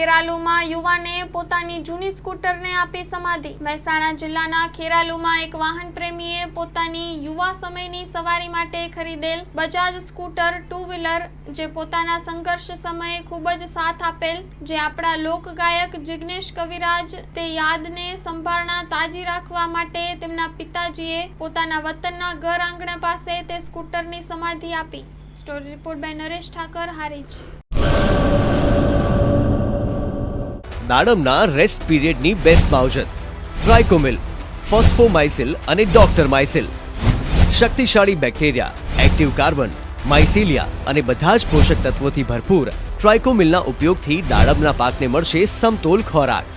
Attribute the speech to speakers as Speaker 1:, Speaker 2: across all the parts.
Speaker 1: ખેરાલુમાં યુવાને પોતાની જૂની સ્કૂટરને આપી સમાધિ। મહેસાણા જિલ્લાના ખેરાલુમાં એક વાહન પ્રેમીએ પોતાની યુવા સમયની સવારી માટે ખરીદેલ બજાજ સ્કૂટર ટુ વ્હીલર જે પોતાના સંઘર્ષ સમયે ખૂબ જ સાથ આપેલ, જે આપણા લોકગાયક જિગ્નેશ કવિરાજ તે યાદને સંભાળના તાજી રાખવા માટે તેમના પિતાજીએ પોતાના વતનના ઘર આંગણે પાસે તે સ્કૂટરની સમાધિ આપી। Story report by Naresh Thakar, Harij.
Speaker 2: દાડમના રેસ્ટ પીરિયડની બેસ્ટ માવજત ટ્રાઇકોમિલ, ફોસ્ફોમાઇસિલ અને ડોક્ટર માઇસિલ। શક્તિશાળી બેક્ટેરિયા, એક્ટિવ કાર્બન, માઇસિલિયા અને બધા જ પોષક તત્વોથી ભરપૂર ટ્રાઇકોમિલના ઉપયોગથી દાડમના પાકને મળશે સમતોલ ખોરાક।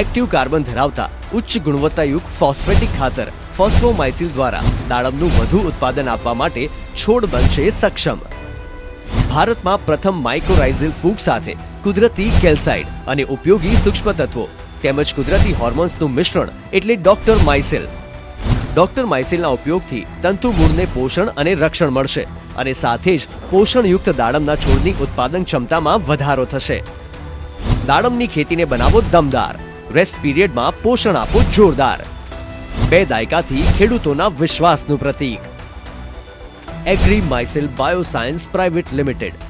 Speaker 2: એક્ટિવ કાર્બન ધરાવતા ઉચ્ચ ગુણવત્તાયુક્ત ફોસ્ફેટિક ખાતર ફોસ્ફોમાઇસિલ દ્વારા દાડમનું વધુ ઉત્પાદન આપવા માટે છોડ બનશે સક્ષમ। ભારતમાં પ્રથમ માઇક્રોરાઇઝલ ફૂગ સાથે કુદરતી કેલ્સાઇડ અને ઉપયોગી સૂક્ષ્મ તત્વો તેમજ કુદરતી હોર્મોન્સનું મિશ્રણ એટલે ડોક્ટર માઇસિલ। ડોક્ટર માઇસિલના ઉપયોગથી તંતુમૂળને પોષણ અને રક્ષણ મળશે અને સાથે જ પોષણયુક્ત દાડમના છોડની ઉત્પાદન ક્ષમતામાં વધારો થશે। દાડમની ખેતીને બનાવો દમદાર, રેસ્ટ પીરિયડમાં પોષણ આપો જોરદાર। 2 દાયકાથી ખેડૂતોના વિશ્વાસનું પ્રતીક। એગ્રી માઇસિલ બાયોસાયન્સ પ્રાઇવેટ લિમિટેડ।